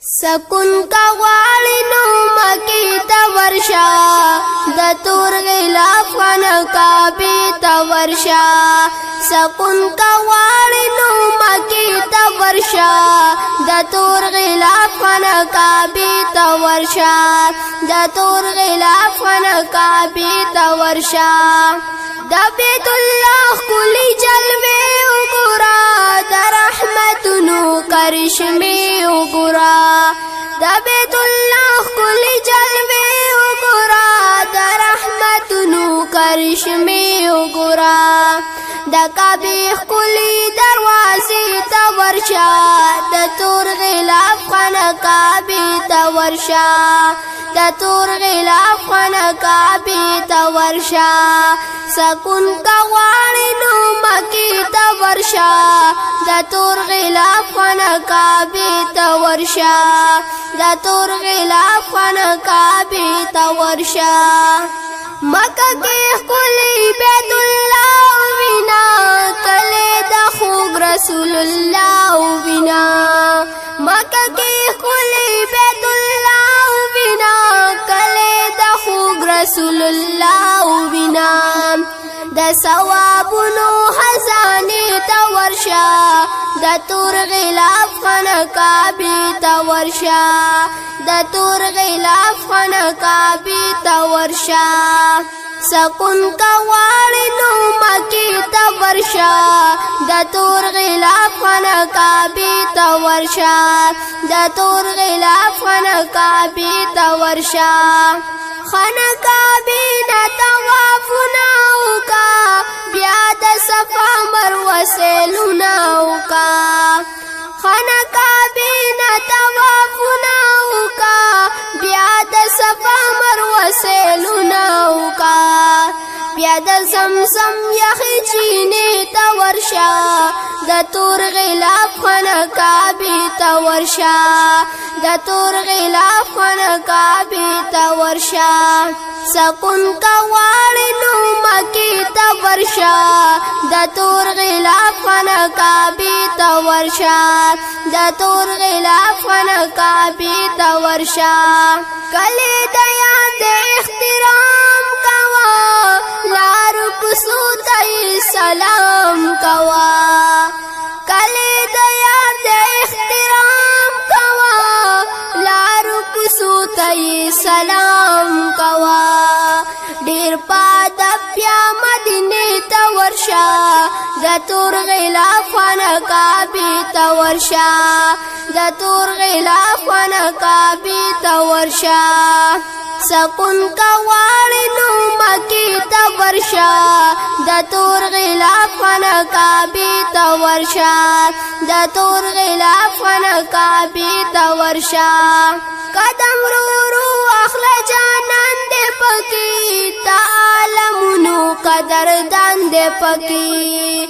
سکون کا غواړي نو مکی ته ورشا د تور غلاف خانقابه ته ورشا سکون کا غواړي نو مکی ته ورشا د تور غلاف خانقابه ته ورشا د تور غلاف خانقابه ته ورشا د بیت الله کلی جلوه وګورا د رحمتونو کرشمه وګورا د بیت الله کلی جلوه وګورا د رحمتونو کرشمه وګورا د کعبه کلی دروازې ته ورشا د تور غلاف خانقابه ته ورشا د تور غلاف خانقابه ته ورشا سکون کا غواړي نو مکی ته ورشا د تور غلاف خانقابه ته ورشا د تور غلاف خانقابه ته ورشا مکه کې خلی بیت الله وینا کله د خوږ رسول الله وینا مکه کې خلی بیت الله وینا کله د خوږ رسول الله وینا د ثوابونو خزانه ته ورشا د تور غلاف خانقابه ته ورشا د تور غلاف خانقابه ته ورشا سکون کا غواړي نو مکی ته ورشا د تور غلاف خانقابه ته ورشا د تور غلاف خانقابه ته ورشا خانقابه نه طوافنا وکا بیا د صفا مروه سیلونه وکا خانقابه نه طوافنا وکا بیا د صفا مروه سیلونه وکا بیا د زمزم یخی چینه ته ورشا د تور غلاف خانقابه ته ورشا د تور غلاف خانقابه ته ورشا سکون کا غواړي نو مکی ته ورشا د تور غلاف خانقابه ته ورشا د تور غلاف خانقابه ته ورشا کله د یاد احترام کوا لار کوسو ته سلام کوا کله د یاد احترام کوا لار کوسو ته سلام کوا ډیر پاد بیا مدینه ته ورشا د تور غلاف خانقابه ته ورشا د تور غلاف خانقابه ته ورشا سکون کا غواړي نو مکی ته ورشا د تور غلاف خانقابه ته ورشا د تور غلاف خانقابه ته ورشا قدم رو اخلا جانان دې پکی تعالمونو قدردان دې پکی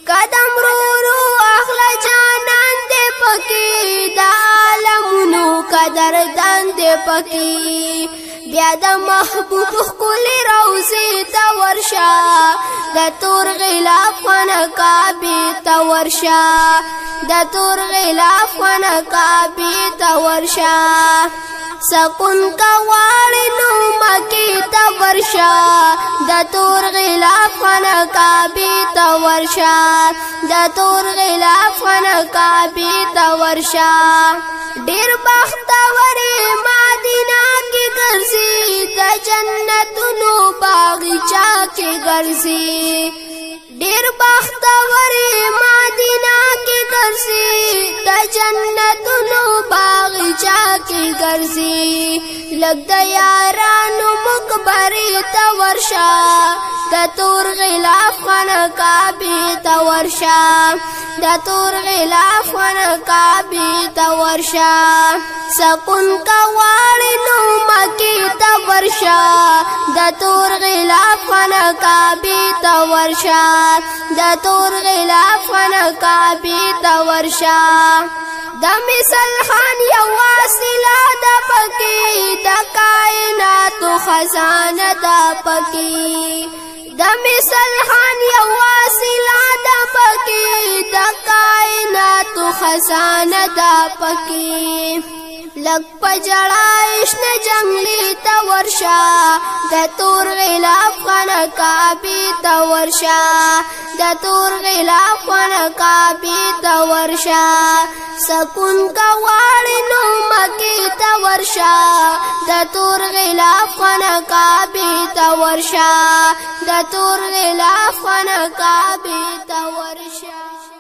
قدم رو اخلا جانان دې پکی تعالمونو قدردان دې پکی بیا د محبوب کلی روزه ته ورشا د تور غلاف خانقابه ته ورشا د تور غلاف خانقابه ته ورشا سکون کا غواړي نو مکی ته ورشا د تور غلاف خانقابه ته ورشا د تور غلاف خانقابه ته ورشا ډیر بختورې مدینه کې ګرځي د جنتونو باغچا کې ګرځي ډیر بختورې مدینه کې ګرځي د جنتونو باغچا کې ګرځي لګ د یارانو مقبره ته ورشا د تور غلاف خانقابه ته ورشا د تور غلاف خانقابه ته ورشا سکون کا غواړي نو مکی ته ورشا د تور غلاف خانقابه ته ورشا د تور غلاف خانقابه ته ورشا د مثال خان یو وسیله د پکی د کائنات خزانه د پکی د مثال خان یو وسیله د پکی د کائنات خزانه د پکی لگ پجڑائش ن جنگلی تا ورشا د تور غلاف خانقابی تا ورشا د تور غلاف خانقابی تا ورشا سکون کا واړی نو مکی تا ورشا د تور غلاف خانقابی تا ورشا د تور غلاف خانقابی تا ورشا